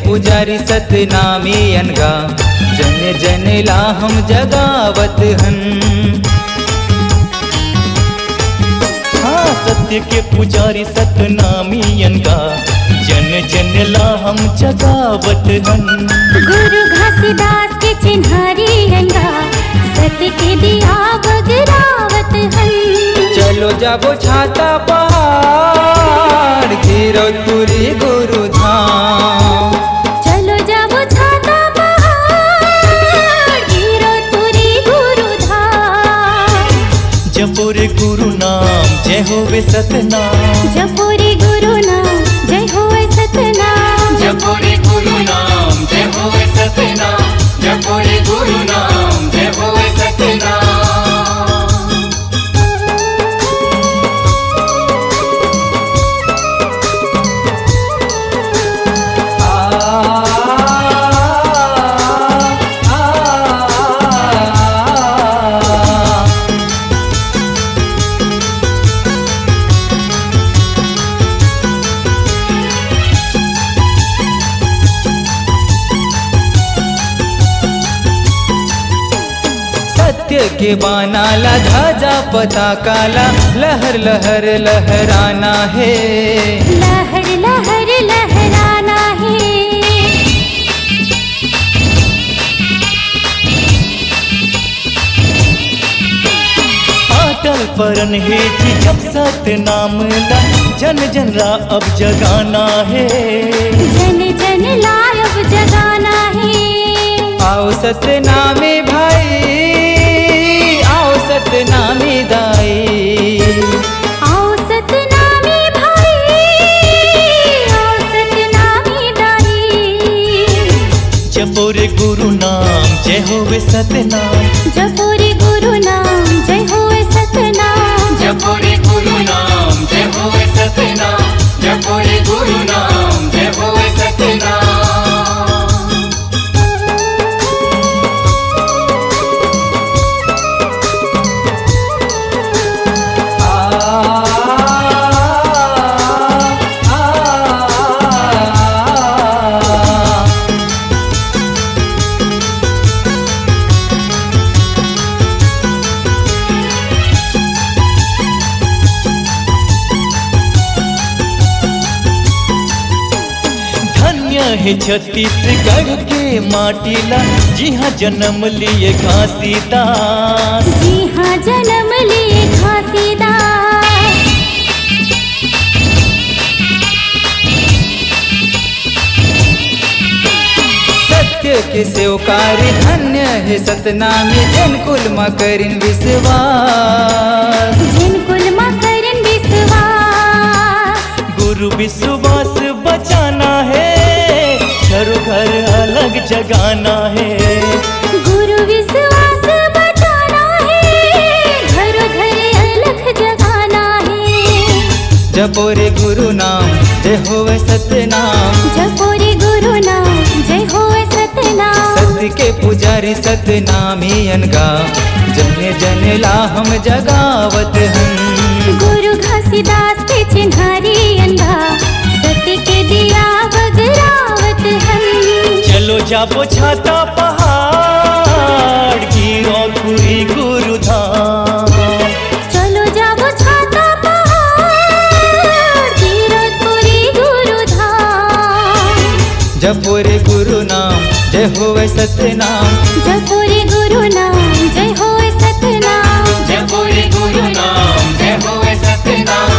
पुजारी सतनामी अनगा जन जन ला हम जगावत हन। हाँ सत्य के पुजारी सतनामी अनगा जन जन ला हम जगावत हन। गुरु घासीदास के चिन्हारी अनगा सत्य के दिया बगरावत हन। चलो जाबो छाता पहाड़ गिरौदपुरी गुरु धाम। चलो जाबो छाता पहाड़ गिरौदपुरी गुरु धाम। जपो रे गुरु नाम जय होवे सतनाम। जपो रे गुरु नाम जय होवे सतनाम। जपो रे गुरु नाम जय होवे सतनाम। जपो रे गुरु नाम जय होवे सतनाम। सत्य के बानाला ध्वजा पताकाला लहर लहर लहराना है। लहर लहर लहराना है। अटल परन है जी जब सतनाम ला जन जन ला अब जगाना है। जन जन ला अब जगाना है। आओ सतनामी भाई आओ सतनामी दाई। आओ सतनामी भाई आओ सतनामी दाई। जपो रे गुरु नाम जय होवे सतनाम। जपो रे गुरु नाम जय होवे सतनाम। जपो रे गुरु नाम जय होवे सतनाम। जपो रे गुरु नाम जय होवे सतनाम। है छत्तीसगढ़ के माटीला जी हाँ जन्म लिए घासीदास। जी हाँ जन्म लिए घासीदास। सत्य के सेवकारी धन्य है सतनामी जिन कुल मा करिन विश्वास। जिन कुल मा करिन विश्वास। गुरु विश्वास बचाना है घरों घर अलग जगाना है। गुरु विश्वास बचाना है घरों घर अलग जगाना है। जपो रे गुरु नाम जय होवे सतनाम। जपो रे गुरु नाम जय होवे सतनाम। सत्य के पुजारी सतनामी अनगा जन जन ला हम जगावत हन। गुरु घासीदास के चिन्हारी अनगा सत्य के दिया बगरावत हन। चलो जाबो छाता पहाड़ गिरौदपुरी गुरु धाम। चलो जाबो छाता पहाड़ गिरौदपुरी गुरु धाम। जपो रे गुरु नाम जय होवे सतनाम। जपो रे गुरु नाम जय होवे सतनाम। जपो रे गुरु नाम जय होवे सतनाम।